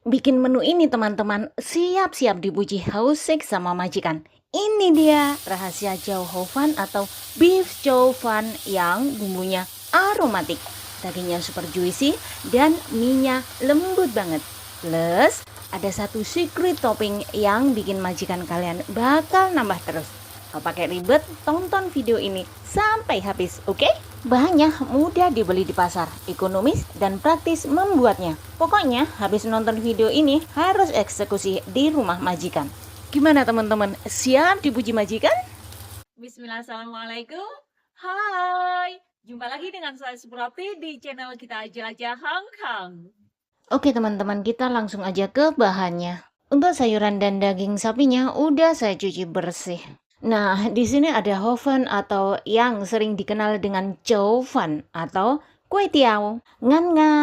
Bikin menu ini teman-teman, siap-siap dipuji hausik sama majikan. Ini dia rahasia chow hou fan atau beef chow fan yang bumbunya aromatik. Dagingnya super juicy dan mie-nya lembut banget. Plus ada satu secret topping yang bikin majikan kalian bakal nambah terus. Gak pakai ribet, tonton video ini sampai habis, oke? Bahannya mudah dibeli di pasar, ekonomis dan praktis membuatnya. Pokoknya habis nonton video ini harus eksekusi di rumah majikan. Gimana teman-teman? Siap dipuji majikan? Bismillah, assalamualaikum. Hai, jumpa lagi dengan saya Suprapti di channel kita Jelajah Hong Kong. Oke teman-teman, kita langsung aja ke bahannya. Untuk sayuran dan daging sapinya udah saya cuci bersih. Nah, di sini ada hou fan atau yang sering dikenal dengan chow fan atau kue tiao, ngan nga,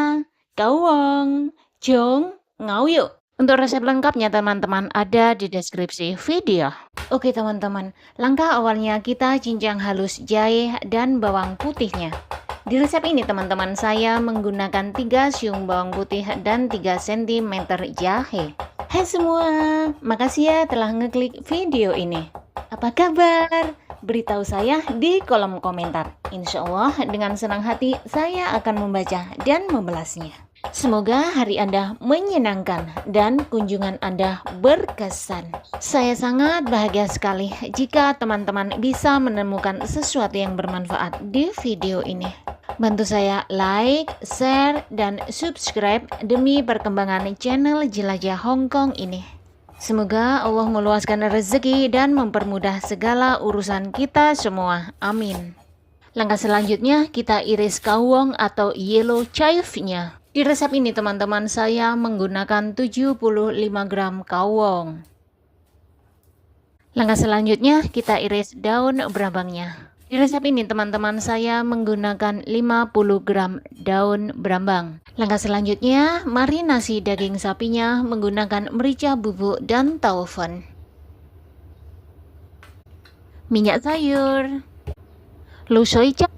kawong, jong, ngauyo. Untuk resep lengkapnya teman-teman ada di deskripsi video. Oke teman-teman, langkah awalnya kita cincang halus jahe dan bawang putihnya. Di resep ini teman-teman saya menggunakan 3 siung bawang putih dan 3 cm jahe. Hai semua, makasih ya telah ngeklik video ini. Apa kabar? Beritahu saya di kolom komentar. Insya Allah dengan senang hati saya akan membaca dan membalasnya. Semoga hari Anda menyenangkan dan kunjungan Anda berkesan. Saya sangat bahagia sekali jika teman-teman bisa menemukan sesuatu yang bermanfaat di video ini. Bantu saya like, share, dan subscribe demi perkembangan channel Jelajah Hong Kong ini. Semoga Allah meluaskan rezeki dan mempermudah segala urusan kita semua. Amin. Langkah selanjutnya kita iris kawong atau yellow chive-nya. Di resep ini teman-teman saya menggunakan 75 gram kawong. Langkah selanjutnya kita iris daun brambangnya. Di resep ini teman-teman saya menggunakan 50 gram daun brambang. Langkah selanjutnya marinasi daging sapinya menggunakan merica bubuk dan taufan. Minyak sayur, lo soy cap,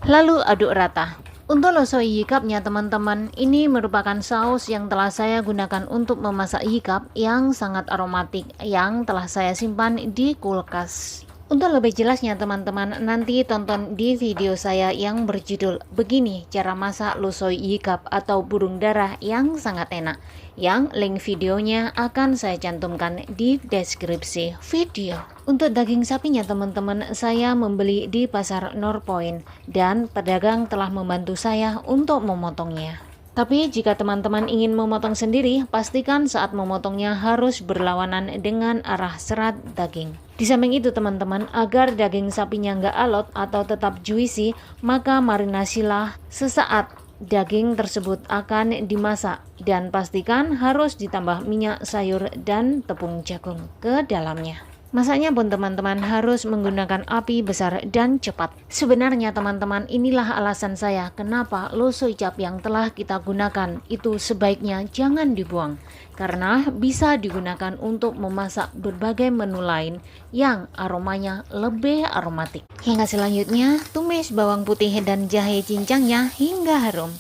lalu aduk rata. Untuk lo soy yikapnya teman-teman, ini merupakan saus yang telah saya gunakan untuk memasak yikap yang sangat aromatik yang telah saya simpan di kulkas. Untuk lebih jelasnya teman-teman, nanti tonton di video saya yang berjudul Begini Cara Masak Lo Soy Yikap atau Burung Darah yang sangat enak. Yang link videonya akan saya cantumkan di deskripsi video. Untuk daging sapinya teman-teman, saya membeli di pasar Norpoint dan pedagang telah membantu saya untuk memotongnya. Tapi jika teman-teman ingin memotong sendiri, pastikan saat memotongnya harus berlawanan dengan arah serat daging. Di samping itu teman-teman, agar daging sapinya nggak alot atau tetap juicy, maka marinasilah sesaat daging tersebut akan dimasak. Dan pastikan harus ditambah minyak sayur dan tepung jagung ke dalamnya. Masaknya pun teman-teman harus menggunakan api besar dan cepat. Sebenarnya teman-teman, inilah alasan saya kenapa lo soy cap yang telah kita gunakan itu sebaiknya jangan dibuang. Karena bisa digunakan untuk memasak berbagai menu lain yang aromanya lebih aromatik. Hingga selanjutnya, tumis bawang putih dan jahe cincangnya hingga harum.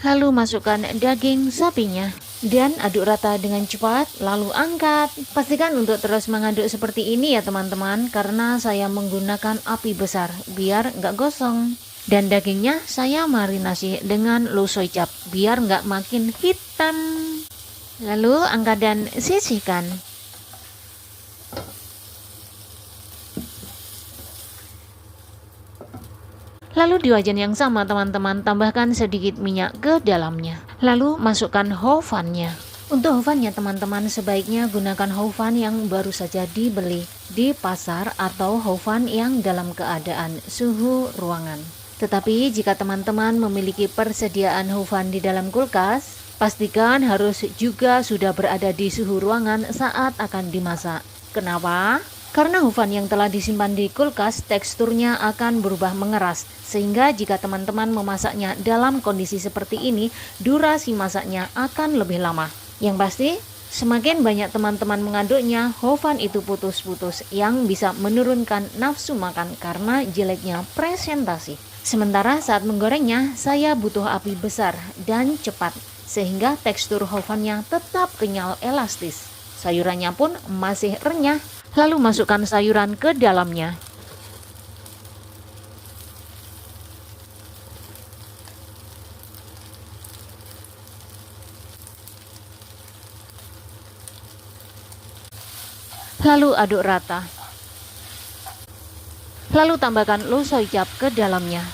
Lalu masukkan daging sapinya dan aduk rata dengan cepat, lalu angkat. Pastikan untuk terus mengaduk seperti ini ya teman-teman, karena saya menggunakan api besar biar nggak gosong. Dan dagingnya saya marinasi dengan lo soy cap biar nggak makin hitam. Lalu angkat dan sisihkan. Lalu di wajan yang sama teman-teman tambahkan sedikit minyak ke dalamnya. Lalu masukkan hou fan-nya. Untuk hou fan-nya teman-teman sebaiknya gunakan hou fan yang baru saja dibeli di pasar atau hou fan yang dalam keadaan suhu ruangan. Tetapi jika teman-teman memiliki persediaan hou fan di dalam kulkas, pastikan harus juga sudah berada di suhu ruangan saat akan dimasak. Kenapa? Karena hou fan yang telah disimpan di kulkas teksturnya akan berubah mengeras, sehingga jika teman-teman memasaknya dalam kondisi seperti ini, durasi masaknya akan lebih lama. Yang pasti, semakin banyak teman-teman mengaduknya, hou fan itu putus-putus yang bisa menurunkan nafsu makan karena jeleknya presentasi. Sementara saat menggorengnya, saya butuh api besar dan cepat, sehingga tekstur hofannya tetap kenyal elastis. Sayurannya pun masih renyah, lalu masukkan sayuran ke dalamnya. Lalu aduk rata. Lalu tambahkan lo soicap ke dalamnya.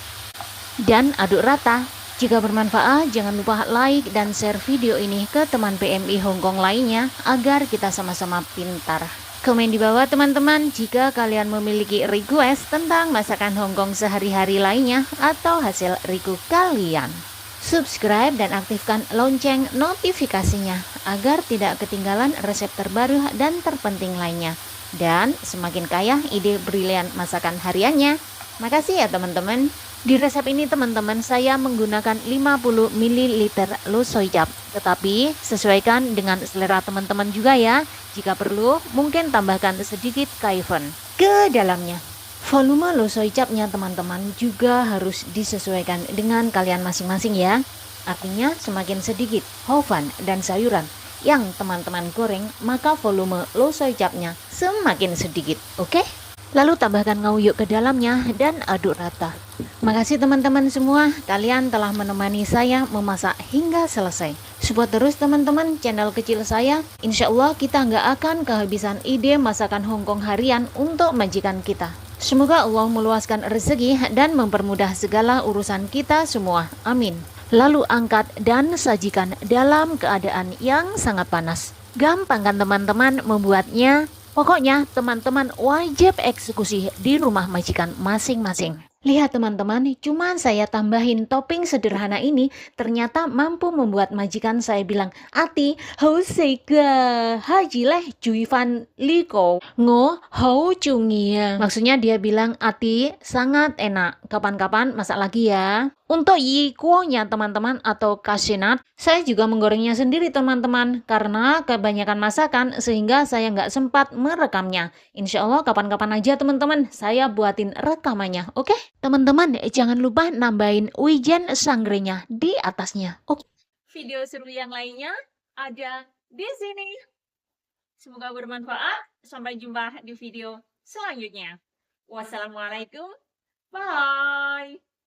Dan aduk rata. Jika bermanfaat, jangan lupa like dan share video ini ke teman PMI Hongkong lainnya agar kita sama-sama pintar. Komen di bawah teman-teman jika kalian memiliki request tentang masakan Hongkong sehari-hari lainnya atau hasil review kalian. Subscribe dan aktifkan lonceng notifikasinya agar tidak ketinggalan resep terbaru dan terpenting lainnya. Dan semakin kaya ide brilian masakan hariannya. Makasih ya teman-teman. Di resep ini teman-teman saya menggunakan 50 ml lo soicap. Tetapi sesuaikan dengan selera teman-teman juga ya. Jika perlu mungkin tambahkan sedikit kaifon ke dalamnya. Volume lo soicapnya teman-teman juga harus disesuaikan dengan kalian masing-masing ya. Artinya semakin sedikit hofan dan sayuran yang teman-teman goreng, maka volume lo soicapnya semakin sedikit, oke? Lalu tambahkan ngauyuk ke dalamnya dan aduk rata. Makasih teman-teman semua, kalian telah menemani saya memasak hingga selesai. Support terus teman-teman channel kecil saya. Insya Allah kita nggak akan kehabisan ide masakan Hongkong harian untuk majikan kita. Semoga Allah meluaskan rezeki dan mempermudah segala urusan kita semua. Amin. Lalu angkat dan sajikan dalam keadaan yang sangat panas. Gampang kan teman-teman membuatnya? Pokoknya teman-teman wajib eksekusi di rumah majikan masing-masing. Lihat teman-teman, cuman saya tambahin topping sederhana ini ternyata mampu membuat majikan saya bilang, "Ati, hou sega, haji leh cui fan liko, ngo hou cungi ya." Maksudnya dia bilang, "Ati, sangat enak, kapan-kapan masak lagi ya." Untuk yikuonya teman-teman atau kasinat, saya juga menggorengnya sendiri teman-teman karena kebanyakan masakan sehingga saya nggak sempat merekamnya. Insya Allah kapan-kapan aja teman-teman saya buatin rekamannya, oke? Teman-teman jangan lupa nambahin wijen sanggrenya di atasnya, oke? Video seru yang lainnya ada di sini. Semoga bermanfaat. Sampai jumpa di video selanjutnya. Wassalamualaikum. Bye.